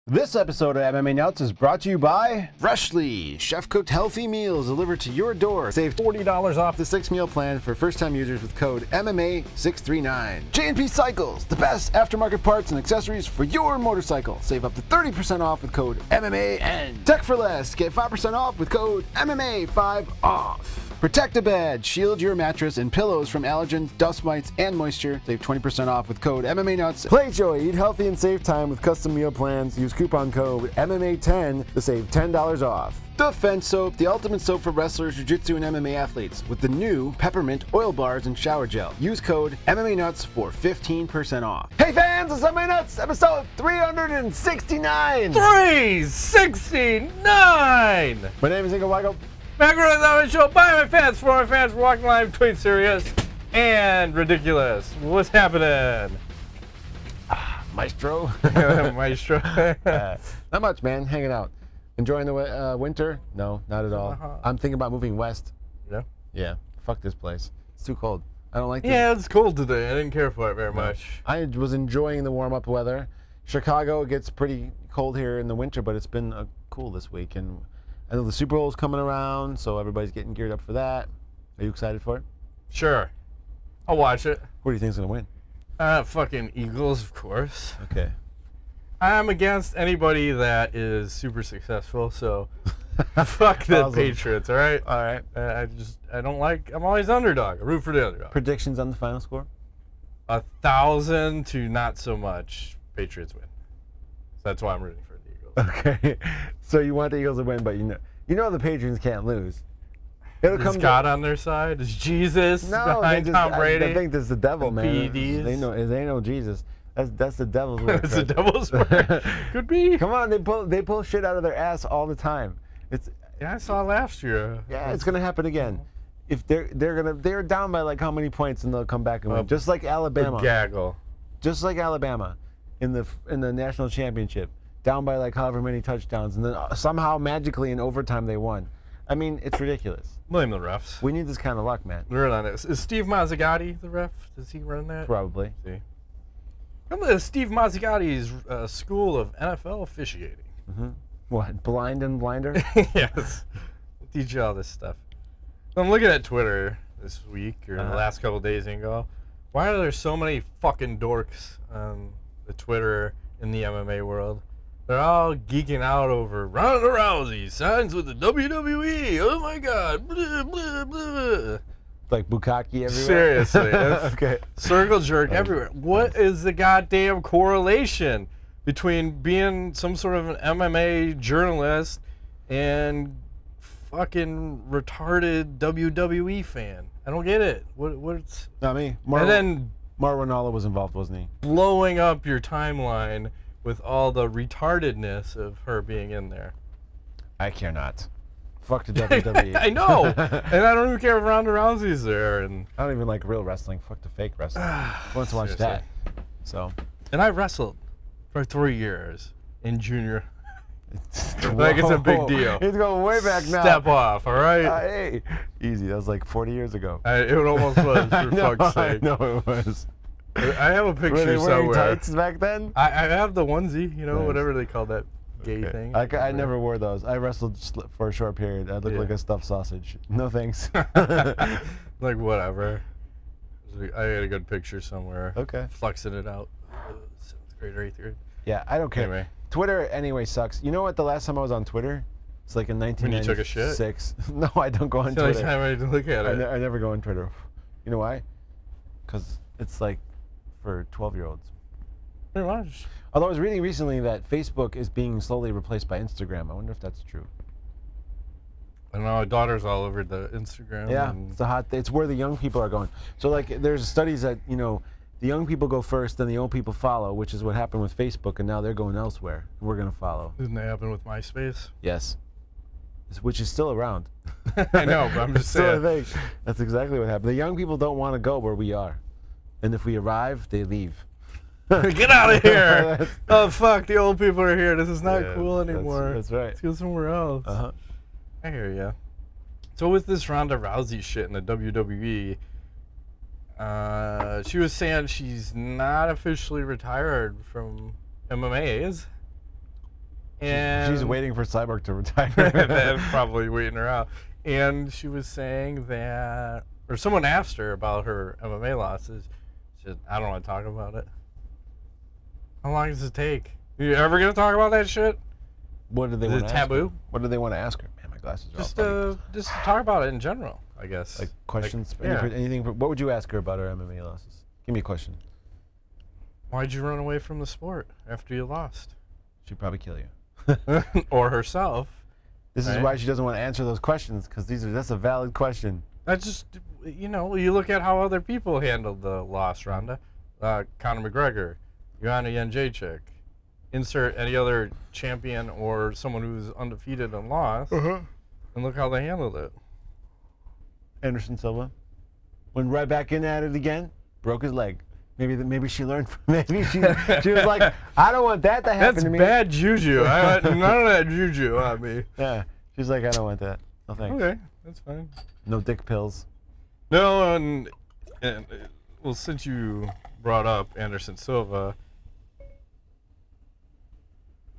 This episode of MMA Nuts is brought to you by Freshly, chef-cooked healthy meals delivered to your door. Save $40 off the 6-meal plan for first-time users with code MMA639. J&P Cycles, the best aftermarket parts and accessories for your motorcycle. Save up to 30% off with code MMAN. Tech for Less, get 5% off with code MMA5OFF. Protect-A-Bed, shield your mattress and pillows from allergens, dust mites, and moisture. Save 20% off with code MMA Nuts. Play Joy, eat healthy and save time with custom meal plans. Use coupon code MMA10 to save $10 off. Defense Soap, the ultimate soap for wrestlers, jiu-jitsu, and MMA athletes, with the new peppermint oil bars and shower gel. Use code MMA Nuts for 15% off. Hey fans, it's MMA Nuts, episode 369. 369. My name is Ingo Weigel. Background on the show by my fans, for my fans, we're walking live between serious and ridiculous. What's happening? Maestro. Maestro. Not much, man. Hanging out. Enjoying the winter? No, not at all. I'm thinking about moving west. Yeah? Yeah. Fuck this place. It's too cold. I don't like it. Yeah, it's cold today. I didn't care for it very much. I was enjoying the warm-up weather. Chicago gets pretty cold here in the winter, but it's been cool this week. And I know the Super Bowl's coming around, so everybody's getting geared up for that. Are you excited for it? Sure. I'll watch it. Who do you think's going to win? Fucking Eagles, of course. Okay. I'm against anybody that is super successful, so fuck the Awesome. Patriots, all right? All right. I don't like, I'm always underdog. I root for the underdog. Predictions on the final score? 1,000 to not so much. Patriots win. So that's why I'm rooting for the Eagles. Okay. So you want the Eagles to win, but you know the Patriots can't lose. It'll Is God on their side? Is Jesus behind Tom Brady? I think that's the devil, man. PEDs? They know Jesus. That's the devil's work. It's the devil's work. Could be. Come on, they pull shit out of their ass all the time. Yeah, I saw last year. Yeah, it's gonna happen again. If they're down by like how many points and they'll come back and win, just like Alabama. Gaggle. Just like Alabama, in the national championship, down by like however many touchdowns, and then somehow magically in overtime they won. I mean, it's ridiculous. Blame the refs. We need this kind of luck, man. We're on it. Is Steve Mazzagatti the ref? Does he run that? Probably. See. Come to Steve Mazzagatti's school of NFL officiating. Mm-hmm. What, blind and blinder? Yes. We'll teach you all this stuff. I'm looking at Twitter this week, or the last couple days ago. Why are there so many fucking dorks on the Twitter in the MMA world? They're all geeking out over Ronda Rousey signs with the WWE. Oh my God. Blah, blah, blah. Like bukkake everywhere? Seriously. Okay. Circle jerk everywhere. What is the goddamn correlation between being some sort of an MMA journalist and fucking retarded WWE fan? I don't get it. What's... Not me. And then Mark Ronaldo was involved, wasn't he? blowing up your timeline with all the retardedness of her being in there. I care not. Fuck the WWE. I know. And I don't even care if Ronda Rousey's there. And I don't even like real wrestling. Fuck the fake wrestling. Who wants to watch that? So. And I wrestled for 3 years in junior. Like it's a big deal. He's going way back now. Step off, all right? Hey, easy. That was like 40 years ago. It almost was, for fuck's sake. No, it was. I have a picture Were they wearing somewhere. tights back then? I have the onesie, you know, Nice. whatever they call that gay thing. I never wore those. I wrestled for a short period. I looked like a stuffed sausage. No thanks. Like, whatever. I had a good picture somewhere. Okay. Flexing it out. 7th grade or 8th grade. Yeah, I don't care. Anyway. Twitter anyway sucks. You know what? The last time I was on Twitter, it's like in 1996. When you took a shit? No, I don't go on It's the only Twitter. time I didn't look at it. I never go on Twitter. You know why? Because it's like for 12-year-olds. Pretty much. Although I was reading recently that Facebook is being slowly replaced by Instagram. I wonder if that's true. I don't know. My daughter's all over the Instagram. Yeah, and it's a hot. It's where the young people are going. So like, there's studies that the young people go first, then the old people follow, which is what happened with Facebook, and now they're going elsewhere. We're gonna follow. Didn't that happen with MySpace? Yes. Which is still around. I know, but I'm just saying. Still a thing. That's exactly what happened. The young people don't want to go where we are, and if we arrive, they leave. Get out of here! Oh fuck, the old people are here. This is not cool that's- anymore. that's right. Let's go somewhere else. Uh-huh. I hear ya. So with this Ronda Rousey shit in the WWE, she was saying she's not officially retired from MMA, is? And she's waiting for Cyborg to retire. That's probably waiting her out. And she was saying that, or someone asked her about her MMA losses. She said, I don't want to talk about it. How long does it take? You ever going to talk about that shit? What do they want to ask her? Is it taboo? What do they want to ask her? Man, my glasses are all foggy. Just to talk about it in general, I guess. Like questions? Like, yeah. Anything? What would you ask her about her MMA losses? Give me a question. Why'd you run away from the sport after you lost? She'd probably kill you. Or herself. This is why she doesn't want to answer those questions, because that's a valid question. That's just, you look at how other people handled the loss, Ronda. Conor McGregor, Joanna Jędrzejczyk, insert any other champion or someone who's undefeated and lost, and look how they handled it. Anderson Silva went right back in at it again, broke his leg. Maybe she learned from, maybe she was like, I don't want that to happen to me. That's bad juju. I want none of that juju on me. Yeah, she's like, I don't want that. No thanks. Okay, that's fine. No dick pills. No, and well, since you brought up Anderson Silva,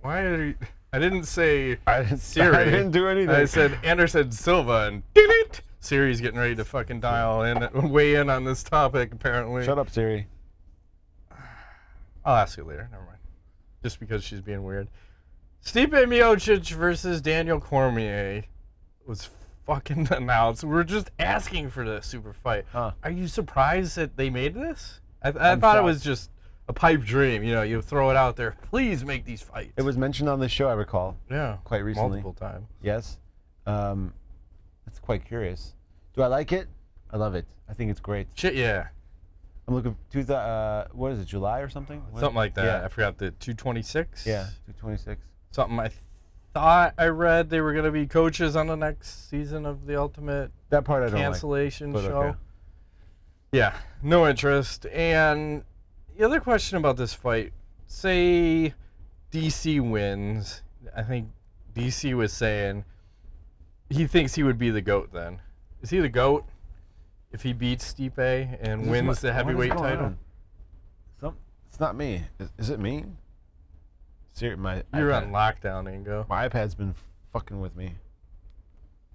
why are you, I didn't say Siri. I didn't do anything. I said Anderson Silva, and Siri's getting ready to fucking dial in, weigh in on this topic, apparently. Shut up, Siri. I'll ask you later. Never mind. Just because she's being weird. Stipe Miocic versus Daniel Cormier was fucking announced. We're just asking for the super fight. Huh. Are you surprised that they made this? I thought it was just a pipe dream. You throw it out there. Please make these fights. It was mentioned on the show, I recall. Yeah. Quite recently. Multiple times. Yes. That's quite curious. Do I like it? I love it. I think it's great. Shit, yeah. I'm looking what is it, July or something? Something like that. Yeah. I forgot the 226. Yeah, 226. Something I thought I read they were going to be coaches on the next season of the Ultimate that part I don't cancellation like, show. okay. Yeah, no interest. And the other question about this fight, say DC wins. I think DC was saying he thinks he would be the GOAT then. Is he the GOAT if he beats Stipe and wins the heavyweight title? It's not me. Is it me? You're iPad. on lockdown, Ingo. My iPad's been fucking with me.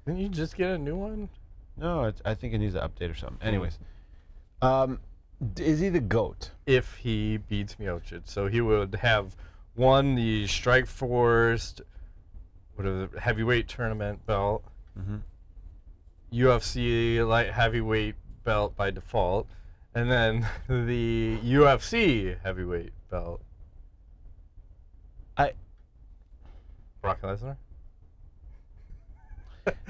Didn't you just get a new one? No, I think it needs an update or something. Anyways, is he the GOAT? If he beats Miocic. So he would have won the Strikeforce, whatever, heavyweight tournament belt, UFC light heavyweight belt by default, and then the UFC heavyweight belt. Brock Lesnar?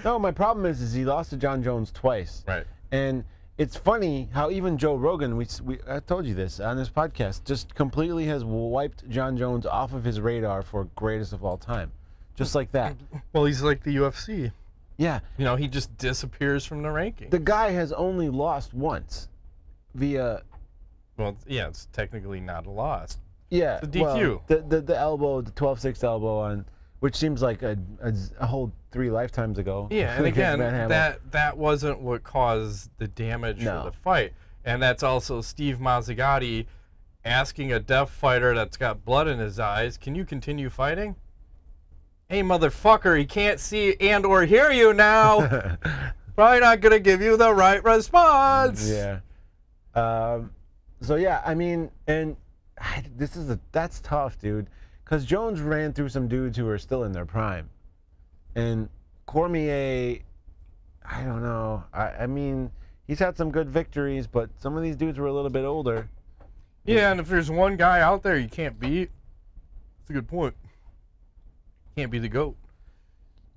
No, my problem is he lost to John Jones twice. Right. And it's funny how even Joe Rogan, I told you this on this podcast, just completely has wiped John Jones off of his radar for greatest of all time. Just like that. Well, he's like the UFC. Yeah. He just disappears from the rankings. The guy has only lost once via... Well, yeah, it's technically not a loss. Yeah. It's a DQ. Well, the elbow, the 12-6 elbow on... Which seems like a whole 3 lifetimes ago. Yeah, and again, that wasn't what caused the damage for the fight. And that's also Steve Mazzagatti asking a deaf fighter that's got blood in his eyes, can you continue fighting? Hey, motherfucker, he can't see and or hear you now. Probably not going to give you the right response. Yeah. So, yeah, I mean, and that's tough, dude. Because Jones ran through some dudes who are still in their prime. And Cormier, I don't know. I mean, he's had some good victories, but some of these dudes were a little bit older. Yeah, and if there's one guy out there you can't beat, that's a good point. Can't be the GOAT.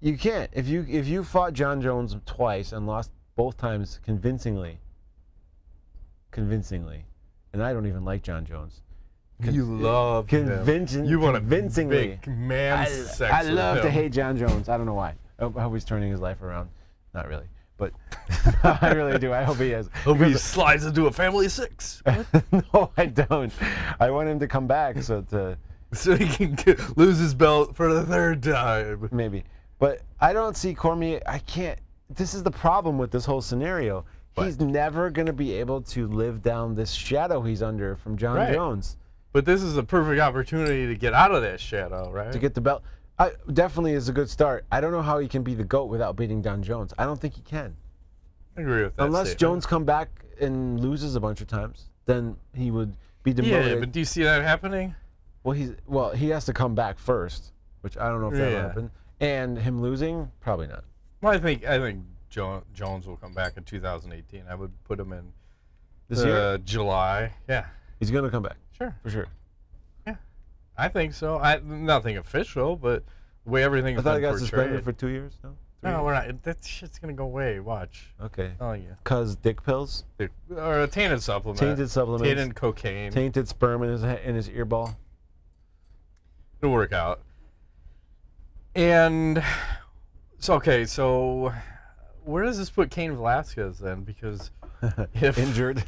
You can't. If you fought John Jones twice and lost both times convincingly, and I don't even like John Jones. You love him. You want convincingly. Big man sex. I love to hate John Jones. I don't know why. I hope he's turning his life around. Not really, but I really do. I hope he is. Hope he slides into a family of 6. No, I don't. I want him to come back so he can lose his belt for the 3rd time. Maybe, but I don't see Cormier. I can't. This is the problem with this whole scenario. He's never going to be able to live down this shadow he's under from John Jones. But this is a perfect opportunity to get out of that shadow, right? To get the belt. Definitely is a good start. I don't know how he can be the GOAT without beating Jon Jones. I don't think he can. I agree with that. Unless Jones come back and loses a bunch of times, then he would be demoted. Yeah, but do you see that happening? Well, he has to come back first, which I don't know if that'll happen. And him losing, probably not. Well, I think Jones will come back in 2018. I would put him in this year, July. Yeah, he's gonna come back. Sure, for sure. Yeah, I think so. Nothing official, but the way everything's been portrayed. I thought he got suspended for 2 years. No. No, we're not. That shit's gonna go away. Watch. Okay. Oh yeah. Cause dick pills. Or a tainted supplement. Tainted supplements. Tainted cocaine. Tainted sperm in his earball. It'll work out. And so where does this put Cain Velasquez then? Because if injured,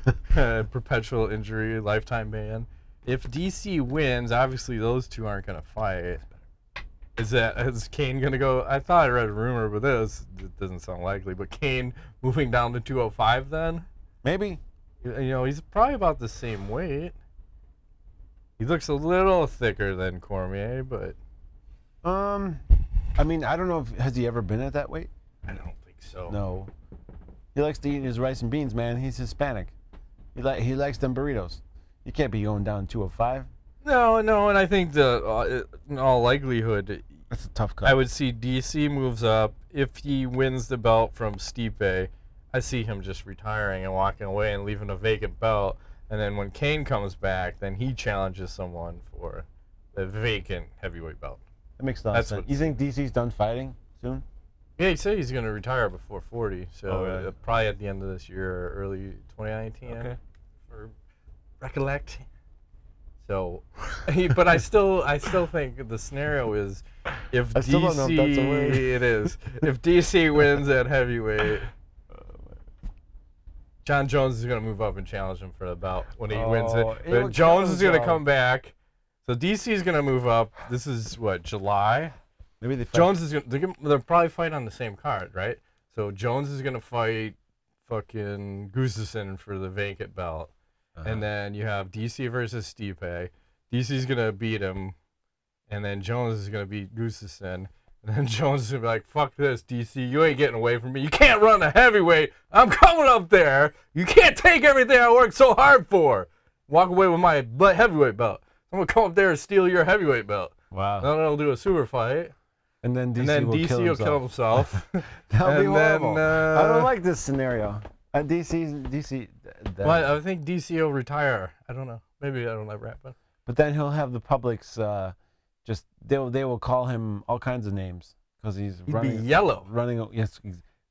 perpetual injury, lifetime ban. If DC wins, obviously those two aren't gonna fight. Is Cain gonna go? I thought I read a rumor, but it doesn't sound likely. But Cain moving down to 205 then? Maybe. You know, he's probably about the same weight. He looks a little thicker than Cormier, but I mean, I don't know if has he ever been at that weight? I don't think so. No. He likes to eat his rice and beans, man. He's Hispanic. He likes them burritos. You can't be going down 205. No, and I think in all likelihood, that's a tough cut. I would see DC moves up. If he wins the belt from Stipe, I see him just retiring and walking away and leaving a vacant belt. And then when Cain comes back, then he challenges someone for the vacant heavyweight belt. That makes a lot of sense. You think DC's done fighting soon? Yeah, he said he's going to retire before 40, so probably at the end of this year or early 2019. Okay. For recollect. So, but I still think the scenario is if I still don't know if that's a word. It is. If DC wins at heavyweight, Jon Jones is going to move up and challenge him for the belt when he wins it. But Jones is going to come back. So DC is going to move up. This is what, July? Maybe they fight. Jones is they'll probably fight on the same card, right? So Jones is going to fight fucking Gustafsson for the vacant belt. And then you have DC versus Stipe. DC's going to beat him. And then Jones is going to beat Gustafsson. And then Jones is going to be like, fuck this, DC. You ain't getting away from me. You can't run a heavyweight. I'm coming up there. You can't take everything I worked so hard for. Walk away with my heavyweight belt. I'm going to come up there and steal your heavyweight belt. Wow. Then I'll do a super fight. And then DC will kill himself. That'll be horrible. I don't like this scenario. DC. Well, I think DC will retire. I don't know. Maybe I don't ever happen. But then he'll have the public's they will call him all kinds of names because he'd running. Be yellow. Yes,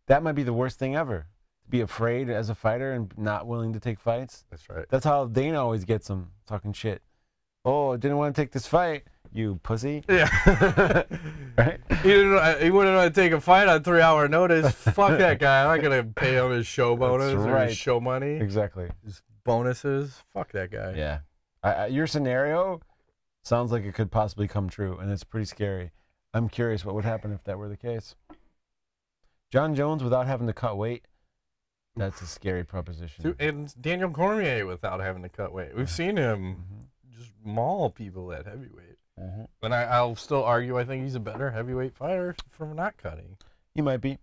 that might be the worst thing ever. To be afraid as a fighter and not willing to take fights. That's right. That's how Dana always gets him talking shit. Oh, didn't want to take this fight, you pussy. Yeah. Right? He wouldn't want to take a fight on 3-hour notice. Fuck that guy. I'm not going to pay him his show bonus or his show money. Exactly. His bonuses. Fuck that guy. Yeah. Your scenario sounds like it could possibly come true, and it's pretty scary. I'm curious what would happen if that were the case. Jon Jones without having to cut weight, that's a scary proposition. And Daniel Cormier without having to cut weight. We've seen him just maul people at heavyweight. And I'll still argue I think he's a better heavyweight fighter from not cutting. He might be.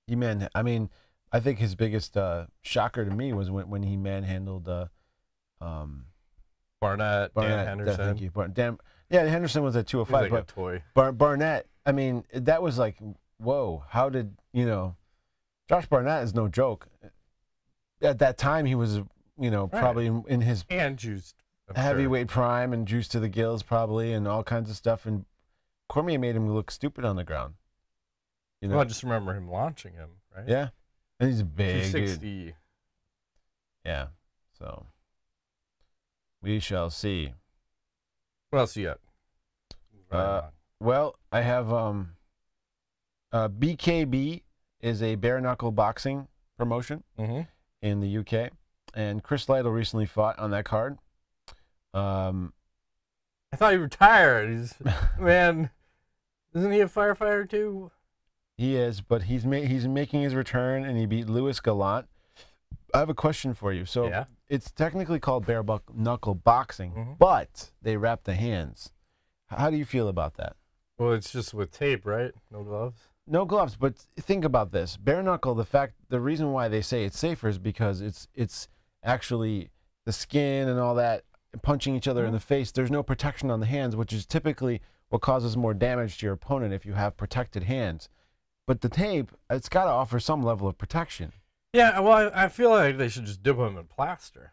I mean, I think his biggest shocker to me was when he manhandled Barnett, Dan Henderson. Thank you. Henderson was at 205. He's like a toy. Barnett, I mean, that was like, whoa, how did, Josh Barnett is no joke. At that time, he was, probably in his and juiced heavyweight prime and juiced to the gills probably and all kinds of stuff. And Cormier made him look stupid on the ground. Well, I just remember him launching him, right? Yeah. And he's big. 260. Yeah. So we shall see. What else you got? Well, I have BKB is a bare knuckle boxing promotion in the UK, and Chris Lytle recently fought on that card. I thought he retired. Man, isn't he a firefighter too? He is, but he's making his return, and he beat Louis Gallant. I have a question for you. So it's technically called bare knuckle boxing, but they wrap the hands. How do you feel about that? Well, it's just with tape, right? No gloves? No gloves, but think about this. Bare knuckle, the reason why they say it's safer is because it's actually the skin and all that punching each other in the face. There's no protection on the hands, which is typically what causes more damage to your opponent if you have protected hands. But the tape, it's got to offer some level of protection. Yeah, well, I feel like they should just dip them in plaster.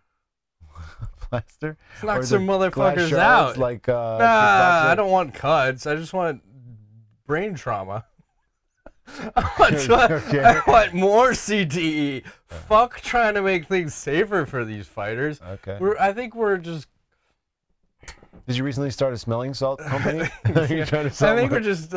Plaster? Knock some motherfuckers out. Like, nah, I don't want cuts. I just want brain trauma. I want more CTE. Fuck trying to make things safer for these fighters. Okay. I think we're just... Did you recently start a smelling salt company? I think we're just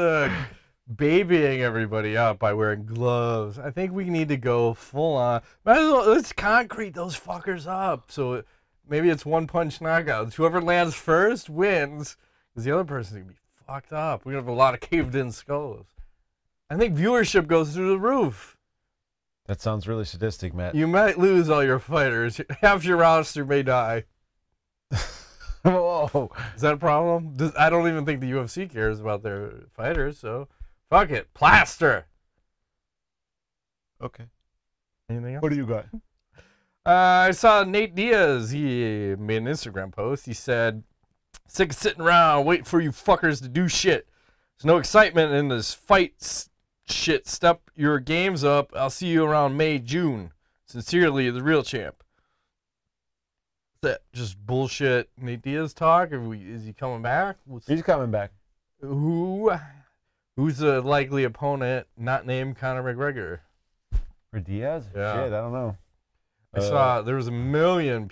babying everybody up by wearing gloves. I think we need to go full on. Might as well, let's concrete those fuckers up. So maybe it's one punch knockouts. Whoever lands first wins, because the other person's going to be fucked up. We're going to have a lot of caved in skulls. I think viewership goes through the roof. That sounds really sadistic, Matt. You might lose all your fighters. Half your roster may die. Whoa. Is that a problem? I don't even think the UFC cares about their fighters, so fuck it. Plaster. Okay. Anything else? What do you got? I saw Nate Diaz. He made an Instagram post. He said, "Sick of sitting around waiting for you fuckers to do shit. There's no excitement in this fight shit. Step your games up. I'll see you around May, June. Sincerely, the real champ." That just bullshit Nate Diaz talk? Is he coming back? He's coming back. Who's a likely opponent not named Conor McGregor? For Diaz? Yeah. Shit, I don't know. I saw there was 1 million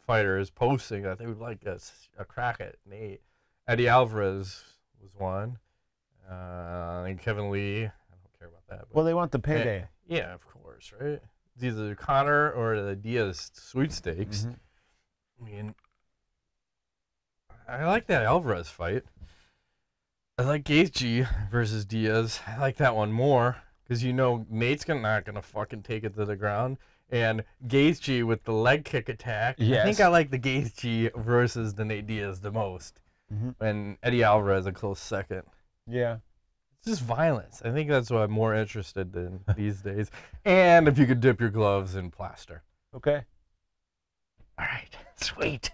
fighters posting that they would like a crack at Nate. Eddie Alvarez was one. And Kevin Lee. I don't care about that. But well, they want the payday. Yeah, of course, right? It's either Conor or the Diaz sweepstakes. Mm-hmm. I mean, I like that Alvarez fight. I like Gaethje versus Diaz. I like that one more because you know Nate's not gonna fucking take it to the ground, and Gaethje with the leg kick attack. Yes. I think I like the Gaethje versus the Nate Diaz the most, and Eddie Alvarez a close second. Yeah. It's just violence. I think that's what I'm more interested in these days. And if you could dip your gloves in plaster. Okay. All right. Sweet.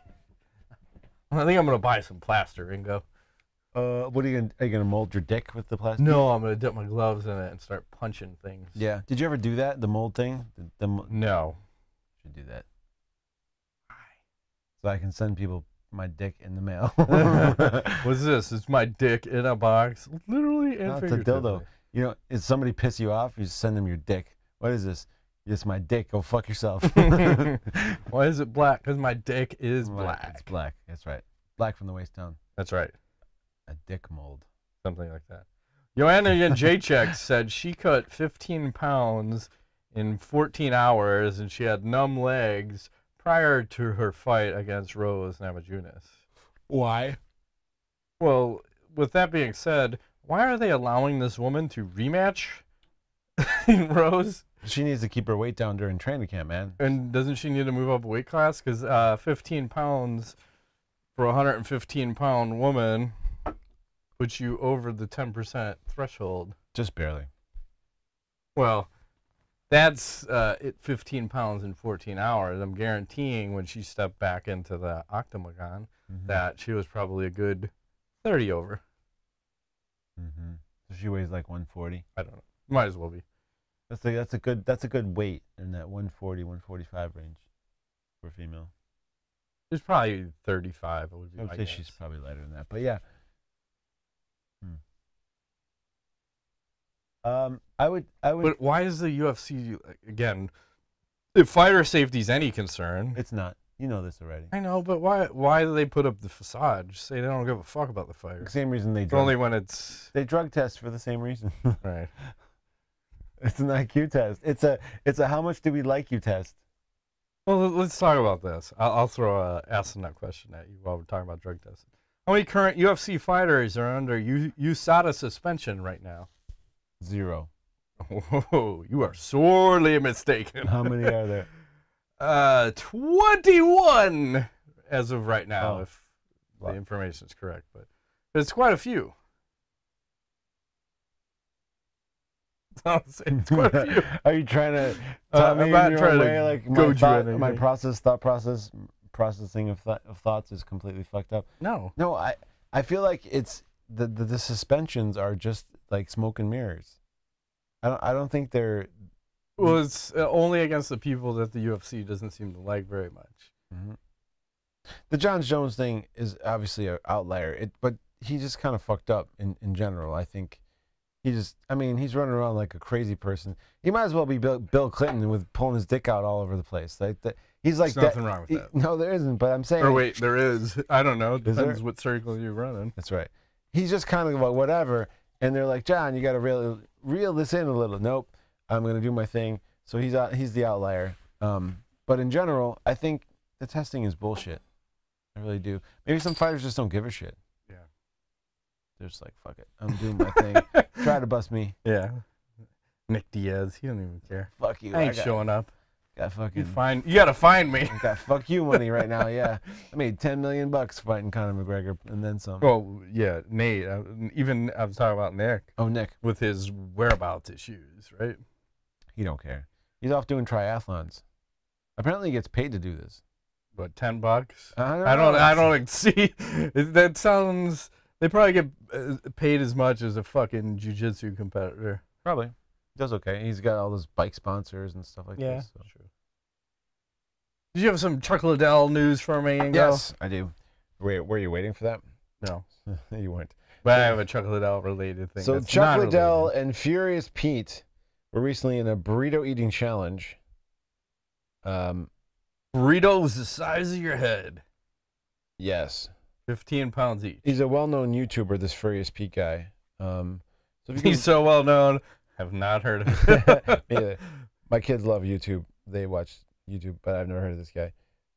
I think I'm going to buy some plaster, Ringo. What are you gonna mold your dick with the plastic? No, I'm going to dip my gloves in it and start punching things. Yeah. Did you ever do that? The mold thing? No. Should do that. So I can send people my dick in the mail. What's this? It's my dick in a box. Literally and it's a dildo. You know, if somebody piss you off, you just send them your dick. What is this? It's my dick. Go fuck yourself. Why is it black? Because my dick is black. It's black. That's right. Black from the waist down. That's right. A dick mold. Something like that. Joanna Jacek said she cut 15 pounds in 14 hours and she had numb legs prior to her fight against Rose Namajunas. Why? Well, with that being said, why are they allowing this woman to rematch Rose? She needs to keep her weight down during training camp, man. And doesn't she need to move up a weight class? Because 15 pounds for a 115-pound woman puts you over the 10% threshold. Just barely. Well, that's 15 pounds in 14 hours. I'm guaranteeing when she stepped back into the octagon that she was probably a good 30 over. So she weighs like 140. I don't know. Might as well be. That's a good weight in that 140, 145 range for a female. It's probably 35. I would say she's probably lighter than that, but yeah. I would. But why is the UFC again? If fighter safety is any concern, it's not. You know this already. I know, but why do they put up the facade? Just say they don't give a fuck about the fighter. The same reason they drug. Only when it's they drug test for the same reason. Right. It's an IQ test. It's a how much do we like you test. Well, let's talk about this. I'll throw a asinine question at you while we're talking about drug testing. How many current UFC fighters are under USADA suspension right now? 0. Oh, you are sorely mistaken. How many are there? 21 as of right now, if the information is correct. But it's quite a few. It's quite a few. Are you trying to tell me I'm not in your trying way, to like goad you into my anything. processing of thoughts is completely fucked up? No. No, I feel like it's the suspensions are just like smoke and mirrors. I don't think they're. Well, it's only against the people that the UFC doesn't seem to like very much. Mm-hmm. The Jon Jones thing is obviously an outlier, but he just kind of fucked up in general. I think he's running around like a crazy person. He might as well be Bill Clinton with pulling his dick out all over the place. Like he's like There's nothing wrong with that. No, there isn't. But I'm saying. Or wait, there is. I don't know. Depends what circle you're running. That's right. He's just kind of about whatever, and they're like, John, you got to reel this in a little. Nope, I'm gonna do my thing. So he's the outlier. But in general, I think the testing is bullshit. I really do. Maybe some fighters just don't give a shit. Yeah. They're just like, fuck it. I'm doing my thing. Try to bust me. Yeah. Nick Diaz, he don't even care. Fuck you. I ain't showing up. Got fucking. You gotta find me. I got fuck you money right now. Yeah. I made $10 million fighting Conor McGregor and then some. Oh yeah, Nate. Even I was talking about Nick. Oh, Nick. With his whereabouts issues, right? He don't care. He's off doing triathlons. Apparently, he gets paid to do this. What, $10? I don't see. That sounds. They probably get paid as much as a fucking jiu-jitsu competitor. Probably. Does okay. He's got all those bike sponsors and stuff like yeah, this. So. True. Did you have some Chuck Liddell news for me, Ingo? Yes, I do. Were you waiting for that? No. You weren't. But I have a Chuck Liddell related thing. So Chuck Liddell and Furious Pete were recently in a burrito eating challenge. Burritos the size of your head. Yes. 15 pounds each. He's a well-known YouTuber, this Furious Pete guy. So he's so well-known. Have not heard of him. My kids love YouTube. They watch YouTube, but I've never heard of this guy.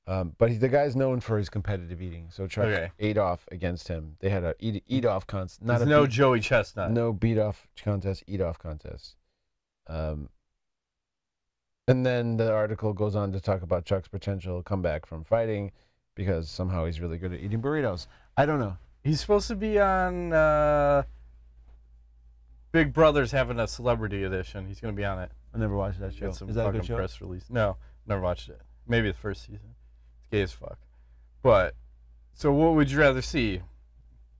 But the guy's known for his competitive eating. So Chuck ate off against him. They had a eat-off contest. No Joey Chestnut. No beat-off contest, eat-off contest. And then the article goes on to talk about Chuck's potential comeback from fighting because somehow he's really good at eating burritos. I don't know. He's supposed to be on Big Brother's having a celebrity edition. He's going to be on it. I never watched that show. Is that a good show? Press release. No, never watched it. Maybe the first season. It's gay as fuck. But, so what would you rather see?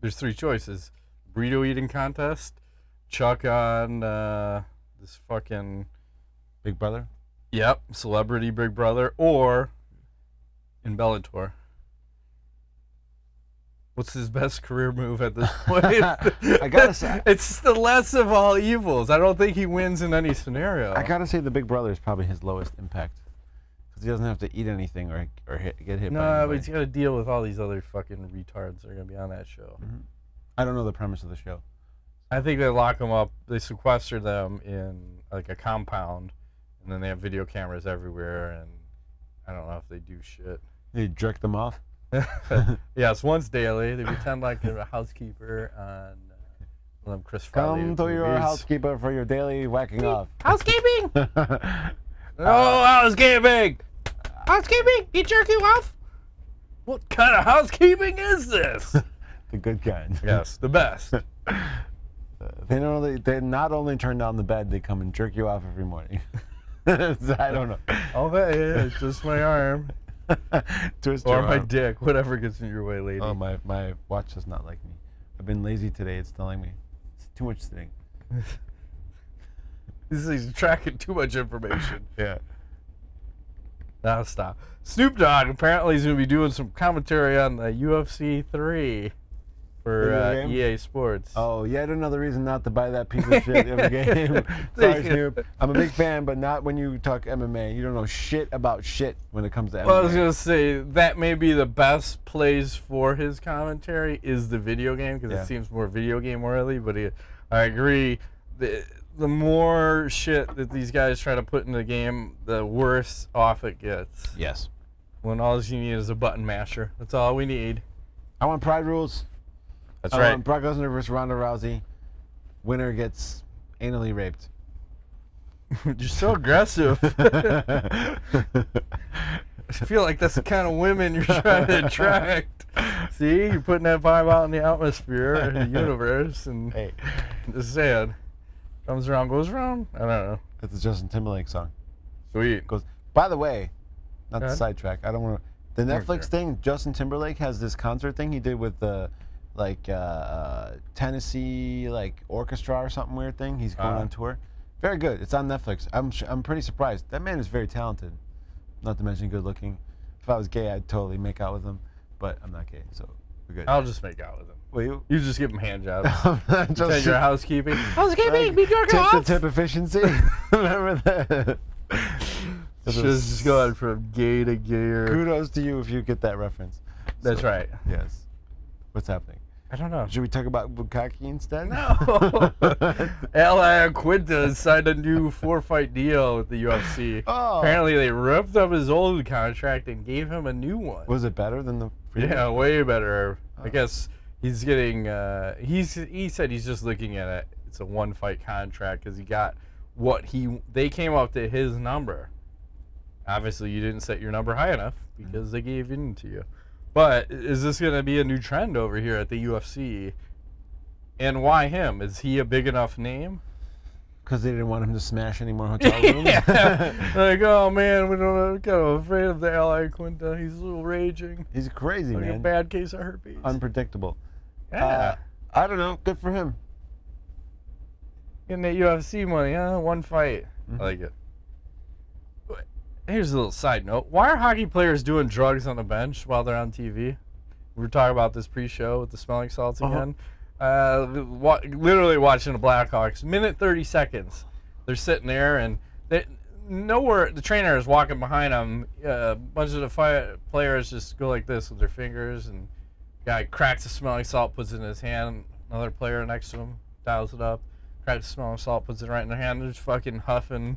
There's three choices. Burrito eating contest, Chuck on this fucking... Big Brother? Yep, celebrity Big Brother, or in Bellator. What's his best career move at this point? I gotta say, it's the less of all evils. I don't think he wins in any scenario. I gotta say, the Big Brother is probably his lowest impact because he doesn't have to eat anything or get hit. No, but he's got to deal with all these other fucking retards that are gonna be on that show. Mm-hmm. I don't know the premise of the show. I think they lock them up. They sequester them in like a compound, and then they have video cameras everywhere. And I don't know if they do shit. They jerk them off. Yes, once daily. They pretend like they're a housekeeper on one of them Chris Farley Come to movies. your housekeeper for your daily whacking off. Housekeeping! Oh, housekeeping! Housekeeping! You jerk you off? What kind of housekeeping is this? The good kind. Yes, the best. They not only turn down the bed, they come and jerk you off every morning. I don't know. Oh, hey, just my arm. Twist or your my arm. dick, whatever gets in your way, lady. Oh, my watch does not like me. I've been lazy today. It's telling me it's too much sitting. He's tracking too much information. Yeah. Now stop. Snoop Dogg apparently is going to be doing some commentary on the UFC 3 for EA Sports. Oh, yet another reason not to buy that piece of shit every game. Sorry, Snoop. I'm a big fan, but not when you talk MMA. You don't know shit about shit when it comes to MMA. Well, I was going to say, that may be the best place for his commentary is the video game, because it seems more video game worthy, but I agree. The more shit that these guys try to put in the game, the worse off it gets. Yes. When all you need is a button masher. That's all we need. I want Pride rules. That's right. Brock Lesnar versus Ronda Rousey. Winner gets anally raped. You're so aggressive. I feel like that's the kind of women you're trying to attract. See, you're putting that vibe out in the atmosphere, in the universe, and just saying. Comes around, goes around. I don't know. It's a Justin Timberlake song. Sweet. Goes. By the way, not to sidetrack. I don't want to. The Netflix thing. Justin Timberlake has this concert thing he did with the Tennessee orchestra or something weird thing. He's going on tour. Very good. It's on Netflix. I'm pretty surprised. That man is very talented. Not to mention good looking. If I was gay, I'd totally make out with him. But I'm not gay, so we're good. I'll just make out with him. Will you? You just give him hand jobs. Just your housekeeping. Housekeeping, be jerking off. Tip to tip efficiency. Remember that? Just going from gay to gayer. Kudos to you if you get that reference. That's right. Yes. What's happening? I don't know. Should we talk about Bukkake instead? No. Iaquinta signed a new 4-fight deal with the UFC. Oh. Apparently, they ripped up his old contract and gave him a new one. Was it better than the previous? Yeah, way better. I guess he's getting. He said he's just looking at it. It's a 1-fight contract because he got what they came up to his number. Obviously, you didn't set your number high enough because they gave in to you. But is this going to be a new trend over here at the UFC? And why him? Is he a big enough name? Because they didn't want him to smash any more hotel rooms? Yeah. Like, oh man, we're kind of afraid of the Iaquinta. He's a little raging. He's crazy, like man. A bad case of herpes. Unpredictable. Yeah. I don't know. Good for him. Getting that UFC money, huh? 1 fight. I like it. Here's a little side note. Why are hockey players doing drugs on the bench while they're on TV? We were talking about this pre-show with the smelling salts again. Literally watching the Blackhawks. Minute 30 seconds. They're sitting there, and nowhere the trainer is walking behind them. A bunch of the players just go like this with their fingers, and guy cracks the smelling salt, puts it in his hand. Another player next to him dials it up, cracks the smelling salt, puts it right in their hand. They're just fucking huffing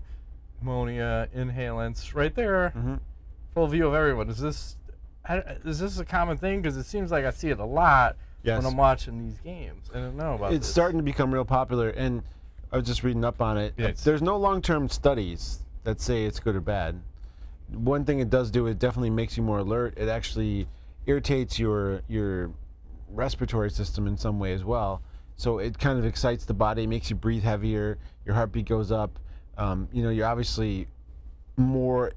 ammonia inhalants right there, full view of everyone. Is this a common thing? Because it seems like I see it a lot when I'm watching these games. I don't know about It's starting to become real popular, and I was just reading up on it. There's no long-term studies that say it's good or bad. One thing it does do, it definitely makes you more alert. It actually irritates your respiratory system in some way as well. So it kind of excites the body, makes you breathe heavier, your heartbeat goes up. You're obviously more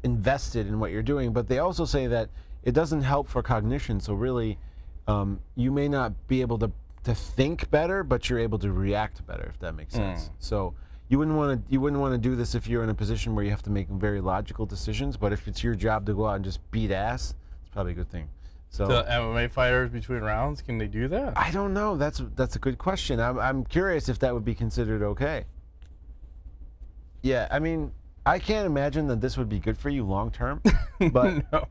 invested in what you're doing, but they also say that it doesn't help for cognition. So really, you may not be able to think better, but you're able to react better, if that makes sense. So you wouldn't want to do this if you're in a position where you have to make very logical decisions. But if it's your job to go out and just beat ass, it's probably a good thing. So the MMA fighters between rounds, can they do that? I don't know. That's a good question. I'm curious if that would be considered okay. Yeah, I mean, I can't imagine that this would be good for you long term, but no.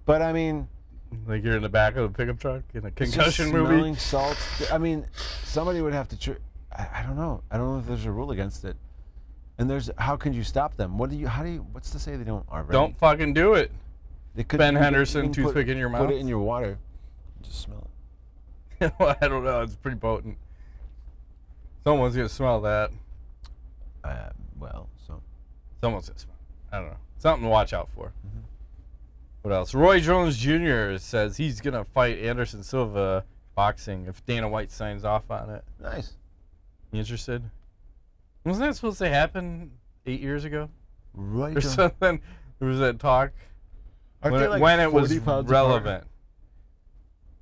But I mean, like you're in the back of a pickup truck in a concussion smelling movie. Salt. I mean, somebody would have to. I don't know. I don't know if there's a rule against it. And how can you stop them? What's to say they don't already? Don't fucking do it. Ben Henderson, toothpick in your mouth. Put it in your water. Just smell it. Well, I don't know. It's pretty potent. Someone's gonna smell that. Someone's gonna smell it. I don't know. Something to watch out for. What else? Roy Jones Jr. says he's gonna fight Anderson Silva boxing if Dana White signs off on it. Nice. You interested? Wasn't that supposed to happen 8 years ago? Right. Or something. There was that talk when it was relevant.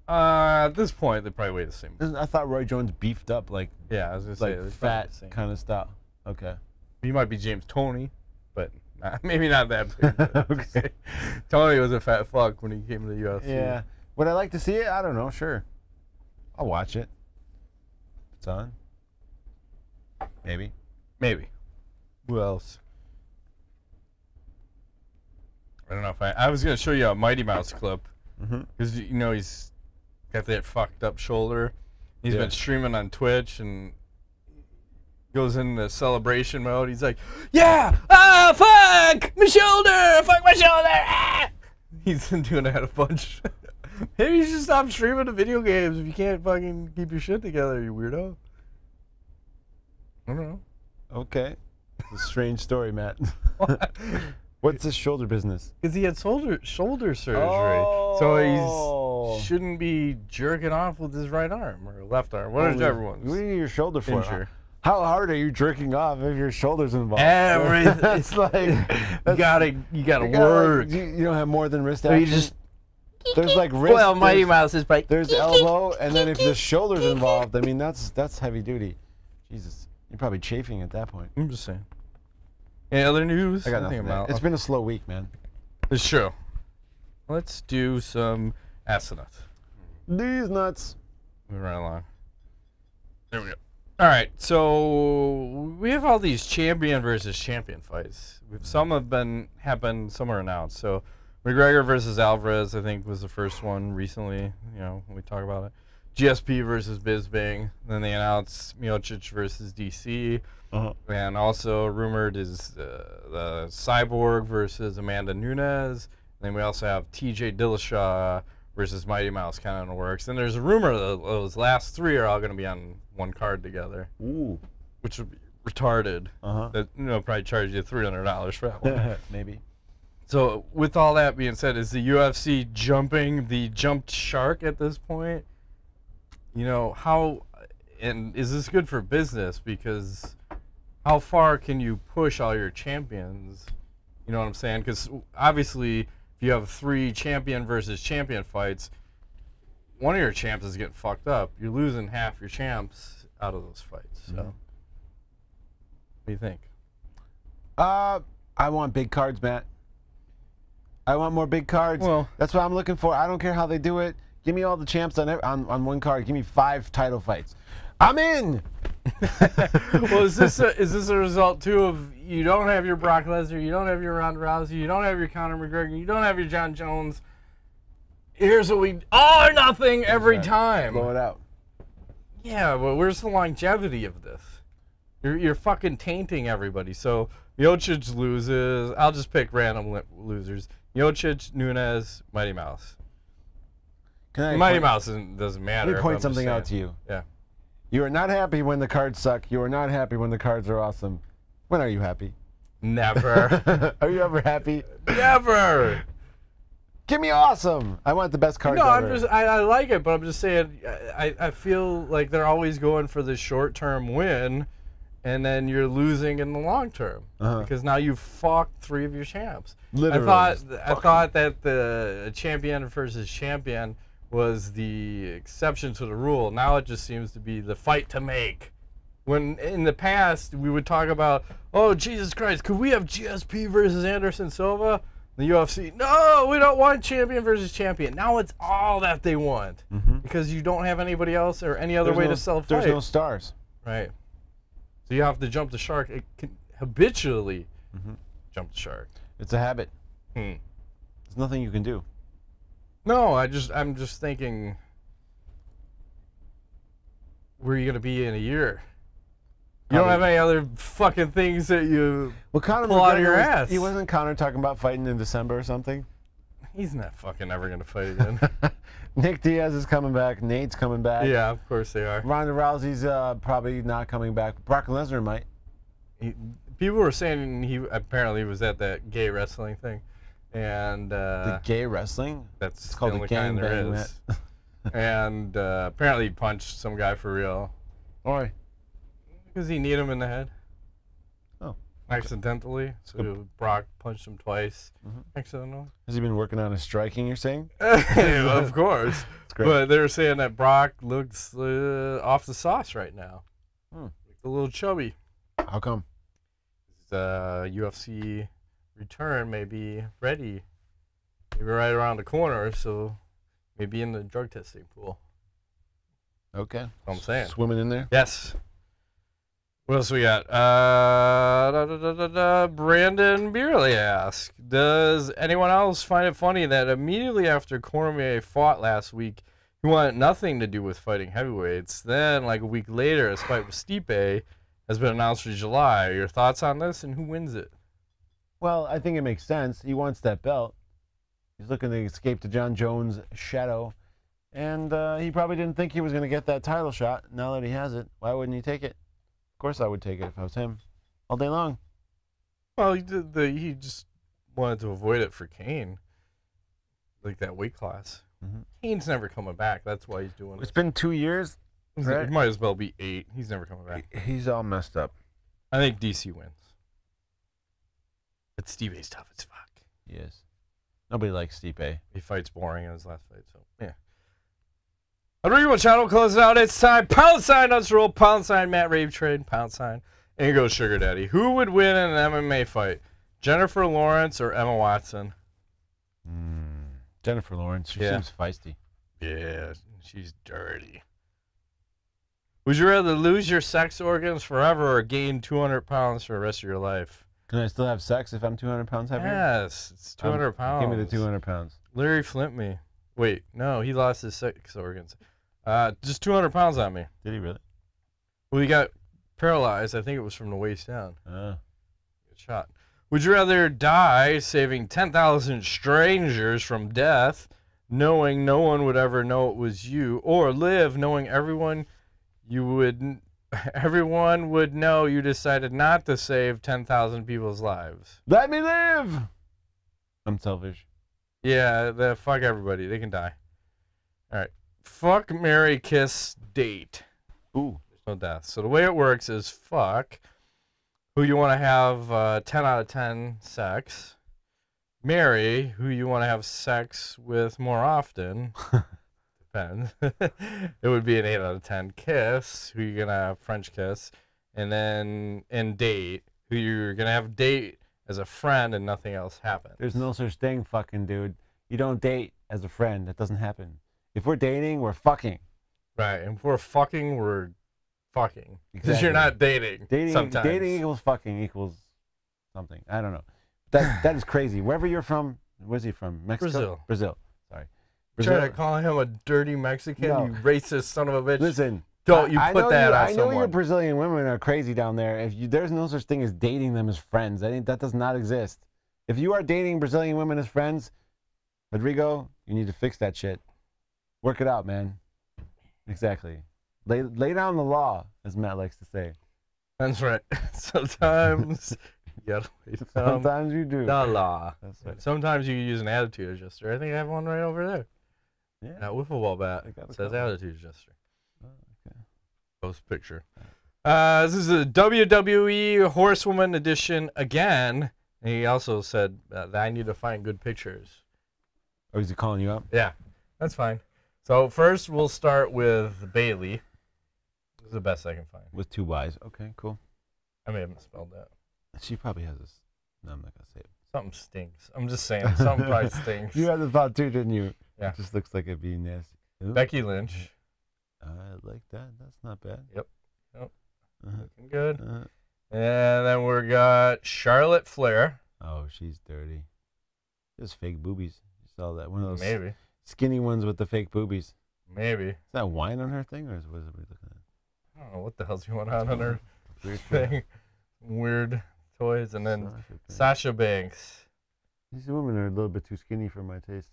At this point, they probably weigh the same. I thought Roy Jones beefed up I was gonna say fat kind of style. Okay. He might be James Toney, but maybe not that big. Okay. Toney was a fat fuck when he came to the UFC. Yeah. Would I like to see it? I don't know. Sure. I'll watch it. It's on. Maybe. Who else? I don't know if I was gonna show you a Mighty Mouse clip because he's got that fucked up shoulder. He's been streaming on Twitch and goes into celebration mode. He's like, "Yeah, fuck my shoulder, fuck my shoulder." Ah! He's been doing that a bunch. Maybe you should stop streaming the video games if you can't fucking keep your shit together, you weirdo. I don't know. Okay. It's a strange story, Matt. What's this shoulder business? Because he had shoulder surgery. So he shouldn't be jerking off with his right arm or left arm. Whichever one. What do you need your shoulder for? How hard are you jerking off if your shoulder's involved? Everything. It's like you gotta work. Like, you don't have more than wrist So action. you just there's like wrist. well, Mighty Mouse is like there's elbow, and then if the shoulder's involved, I mean that's heavy duty. Jesus, you're probably chafing at that point. I'm just saying. Any other news? I got nothing about. It's been a slow week, man. It's true. Let's do some nuts. These nuts. Moving right along. There we go. All right, so we have all these champion versus champion fights. Some have happened, some are announced. So McGregor versus Alvarez, I think, was the first one recently. You know, when we talk about it. GSP versus Bisping. Then they announced Miocic versus DC. And also rumored is the Cyborg versus Amanda Nunes. And then we also have TJ Dillashaw versus Mighty Mouse kind of in the works. And there's a rumor that those last three are all going to be on one card together. Ooh. Which would be retarded. That, you know, probably charge you $300 for that one. Maybe. So with all that being said, is the UFC jumping the jumped shark at this point? You know, how, and is this good for business? Because how far can you push all your champions? You know what I'm saying? Because obviously, if you have 3 champion versus champion fights, one of your champs is getting fucked up. You're losing half your champs out of those fights. So, what do you think? I want big cards, Matt. I want more big cards. Well, that's what I'm looking for. I don't care how they do it. Give me all the champs on one card. Give me 5 title fights. I'm in. Well, is this a result too of you don't have your Brock Lesnar, you don't have your Ronda Rousey, you don't have your Conor McGregor, you don't have your John Jones. Here's what we all or nothing every time. Blow it out. Yeah, but where's the longevity of this? You're fucking tainting everybody. So Miocic loses. I'll just pick random losers. Miocic, Nunes, Mighty Mouse. Mighty Mouse doesn't matter. Let me point something out to you. Yeah. You are not happy when the cards suck. You are not happy when the cards are awesome. When are you happy? Never. Are you ever happy? Never. Give me awesome. I want the best cards ever. I like it, but I'm just saying I feel like they're always going for the short-term win, and then you're losing in the long term because now you fucked 3 of your champs. Literally. I thought that the champion versus champion was the exception to the rule. Now it just seems to be the fight to make. When in the past we would talk about, oh Jesus Christ, could we have GSP versus Anderson Silva? The UFC, no, we don't want champion versus champion. Now it's all that they want because you don't have anybody else or any other way to sell a fight. There's no stars. Right. So you have to jump the shark. It can habitually jump the shark. It's a habit. There's nothing you can do. No, I'm just thinking, where are you gonna be in a year? You don't have any other fucking things that you pull out of your ass. He wasn't Conor talking about fighting in December or something? He's not fucking ever gonna fight again. Nick Diaz is coming back. Nate's coming back. Yeah, of course they are. Ronda Rousey's probably not coming back. Brock Lesnar might. People were saying he apparently was at that gay wrestling thing, and the gay wrestling. That's called the gang bang. And apparently he punched some guy for real. Why? Because he kneed him in the head. Oh. Accidentally. So Brock punched him twice. Accidentally. Has he been working on his striking, you're saying? Of course. Great. But they were saying that Brock looks off the sauce right now. Like a little chubby. How come? His UFC return may be ready. Maybe right around the corner, so maybe in the drug testing pool. Okay. That's what I'm saying. Swimming in there? Yes. What else we got? Brandon Beerley asks, does anyone else find it funny that immediately after Cormier fought last week, he wanted nothing to do with fighting heavyweights? Then, like a week later, his fight with Stipe has been announced for July. Your thoughts on this, and who wins it? Well, I think it makes sense. He wants that belt. He's looking to escape to John Jones' shadow. And he probably didn't think he was going to get that title shot. Now that he has it, why wouldn't he take it? Of course I would take it if I was him. All day long. Well, he just wanted to avoid it for Kane. Like that weight class. Kane's never coming back. That's why he's doing it. It's been 2 years. It might as well be 8. He's never coming back. He's all messed up. I think DC wins. But Stipe's tough as fuck. He is. Nobody likes Stipe. He fights boring in his last fight, so yeah. Rodrigo Machado closes out. It's time. Pound sign, let's roll. Pound sign, Matt Rave trade. Pound sign. And here goes Sugar Daddy. Who would win in an MMA fight? Jennifer Lawrence or Emma Watson? Jennifer Lawrence. She seems feisty. Yeah, she's dirty. Would you rather lose your sex organs forever or gain 200 pounds for the rest of your life? Can I still have sex if I'm 200 pounds heavier? Yes, it's 200 pounds. Give me the 200 pounds. Larry Flint me. Wait, no, he lost his sex organs. Just 200 pounds on me. Did he really? Well, he got paralyzed. I think it was from the waist down. Good shot. Would you rather die saving 10,000 strangers from death, knowing no one would ever know it was you, or live knowing everyone would know you decided not to save 10,000 people's lives? Let me live! I'm selfish. Yeah, fuck everybody. They can die. All right. Fuck, marry, kiss, date. Ooh. There's no death. So the way it works is fuck who you want to have 10 out of 10 sex. Marry who you want to have sex with more often. Depends. It would be an 8 out of 10. Kiss who you're going to have French kiss. And then date who you're going to have date as a friend and nothing else happens. There's no such thing, fucking dude. You don't date as a friend. That doesn't happen. If we're dating, we're fucking. Right, and if we're fucking, we're fucking. Because Exactly. you're not dating. Sometimes. Dating equals fucking equals something. I don't know. That is crazy. Wherever you're from, where's he from? Mexico? Brazil. Sorry. Brazil. Try to call him a dirty Mexican, no. you racist son of a bitch. Listen. Don't you put that on someone. I know your Brazilian women are crazy down there. There's no such thing as dating them as friends. I think that does not exist. If you are dating Brazilian women as friends, Rodrigo, you need to fix that shit. Work it out, man. Exactly. Lay down the law, as Matt likes to say. That's right. Sometimes you gotta lay down Sometimes you do. the law. That's right. Sometimes you use an attitude adjuster. I think I have one right over there. Yeah. That wiffle ball bat. I got It says attitude adjuster. Oh, okay. Post picture. This is the WWE Horsewoman Edition again. And he also said that I need to find good pictures. Oh, is he calling you up? Yeah, that's fine. So first we'll start with Bayley. This is the best I can find. With 2 Y's. Okay, cool. I may have misspelled that. She probably has this. No, I'm not going to say it. Something stinks. I'm just saying. Something probably stinks. You had the thought too, didn't you? Yeah. It just looks like it'd be nasty. Ooh. Becky Lynch. I like that. That's not bad. Yep. Uh-huh. Looking good. Uh-huh. And then we got Charlotte Flair. Oh, she's dirty. Just fake boobies. You saw that? One of those Maybe. skinny ones with the fake boobies. Maybe. Is that wine on her thing, or what is it we looking at? I don't know what the hell's going on her Weird thing. Weird toys. And then Sasha Banks. These women are a little bit too skinny for my taste.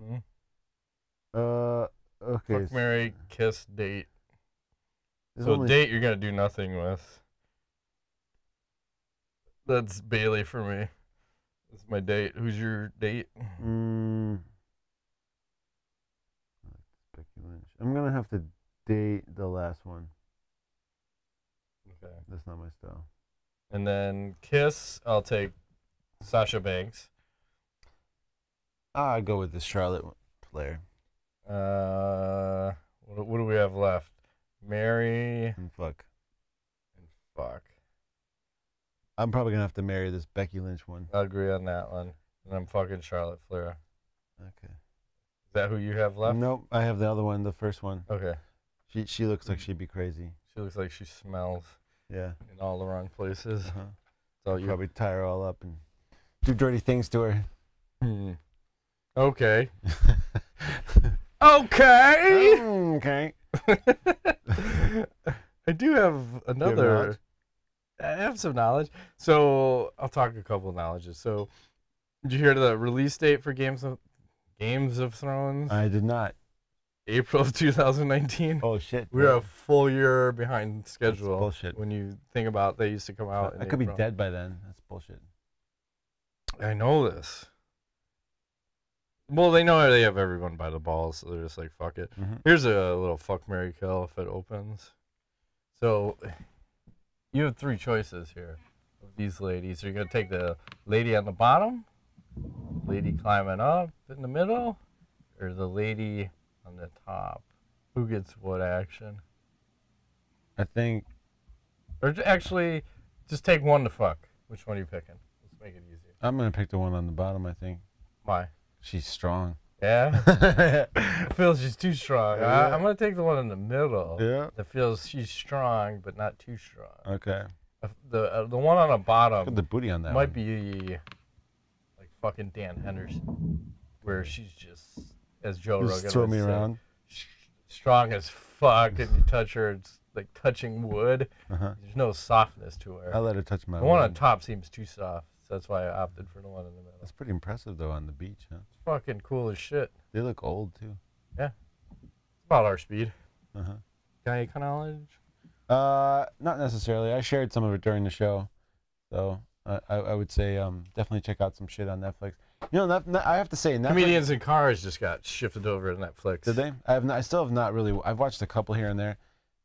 Mm-hmm. Okay. Fuck, marry, kiss, date. So date you're going to do nothing with. That's Bayley for me. That's my date. Who's your date? Becky Lynch. I'm going to have to date the last one. Okay. That's not my style. And then kiss, I'll take Sasha Banks. I'd go with this Charlotte Flair. What do we have left? Marry and fuck. And fuck. I'm probably gonna have to marry this Becky Lynch one. I'll agree on that one. And I'm fucking Charlotte Flair. Okay. Is that who you have left? Nope, I have the other one, the first one. Okay. She looks like she'd be crazy. She looks like she smells. Yeah. In all the wrong places. Uh-huh. So you probably tie her all up and do dirty things to her. Okay. Okay. Okay. I do have another. I have some knowledge. So I'll talk a couple of knowledges. So did you hear the release date for Games of Thrones? I did not. April of 2019. Oh shit. We're a full year behind schedule. That's bullshit. When you think about they used to come out. I could be dead by then. That's bullshit. I know this. Well, they know they have everyone by the balls, so they're just like, fuck it. Here's a little fuck, marry, kill if it opens. So, you have 3 choices here of these ladies. You're going to take the lady on the bottom, lady climbing up in the middle, or the lady on the top. Who gets what action? I think... Or actually, just take one to fuck. Which one are you picking? Let's make it easy. I'm going to pick the one on the bottom, I think. Why? She's strong. Yeah? I feel she's too strong. Yeah. I'm going to take the one in the middle. Yeah. That feels she's strong, but not too strong. Okay. The one on the bottom Put the booty on that might one. be like fucking Dan Henderson, where she's just, as Joe Rogan Just throw would me say, around. strong as fuck, and you touch her, it's like touching wood. There's no softness to her. I let her touch my The one wood. on top seems too soft, so that's why I opted for the one in the middle. That's pretty impressive, though, on the beach, huh? It's fucking cool as shit. They look old, too. Yeah. It's about our speed. Uh-huh. Got any knowledge? Not necessarily. I shared some of it during the show. So I would say definitely check out some shit on Netflix. You know, I have to say, Netflix... Comedians in Cars just got shifted over to Netflix. Did they? I still have not really... I've watched a couple here and there.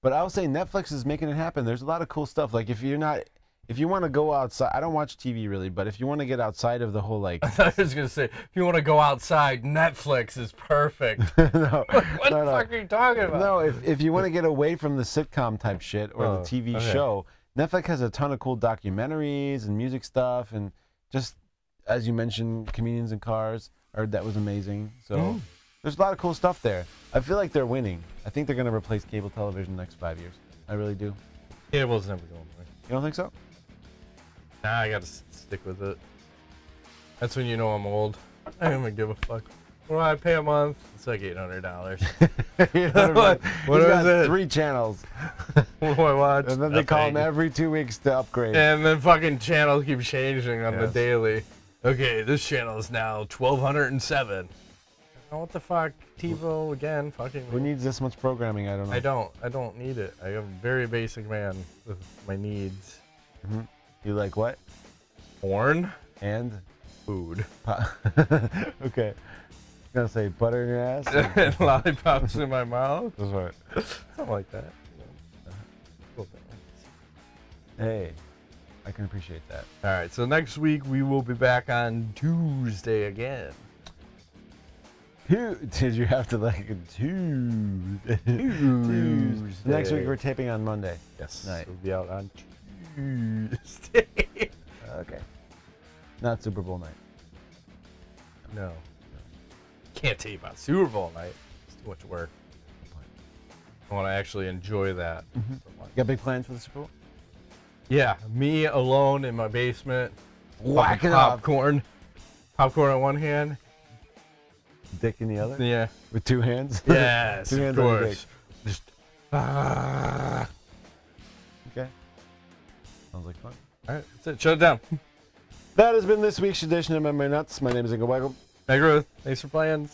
But I'll say Netflix is making it happen. There's a lot of cool stuff. Like, if you want to go outside... I don't watch TV, really, but if you want to get outside of the whole, like... I thought I was going to say, if you want to go outside, Netflix is perfect. No, what the fuck are you talking about? No, if you want to get away from the sitcom type shit or the TV show, Netflix has a ton of cool documentaries and music stuff, and just, as you mentioned, Comedians in Cars. I heard that was amazing. So there's a lot of cool stuff there. I feel like they're winning. I think they're going to replace cable television in the next 5 years. I really do. Cable's never going away. You don't think so? Nah, I got to stick with it. That's when you know I'm old. I don't even give a fuck. Well, I pay a month. It's like $800. What is it? 3 channels. What do I watch? And then they call them every 2 weeks to upgrade. And then fucking channels keep changing on the daily. Okay, this channel is now 1207. Oh, what the fuck? TiVo again? Fucking. Who needs this much programming? I don't know. I don't need it. I am a very basic man with my needs. You like what? Porn and food. Okay. I'm gonna say butter in your ass and lollipops in my mouth. That's right. Something like that. Hey, I can appreciate that. All right. So next week we will be back on Tuesday again. Did you have to like Tuesday? Tuesday. Next week we're taping on Monday. Yes. Night. We'll be out on Tuesday. Okay. Not Super Bowl night. No. Can't tape on Super Bowl night. It's too much work. I want to actually enjoy that. You got big plans for the Super Bowl? Yeah, me alone in my basement. Whacking up. Popcorn. Popcorn on one hand. Dick in the other? Yeah. With 2 hands? Yes, 2 hands of on your course. dick. Just, Okay. Sounds like fun. All right, that's it. Shut it down. That has been this week's edition of MMA Nuts. My name is Ingo Weigel. Hey, Ruth. Thanks for playing.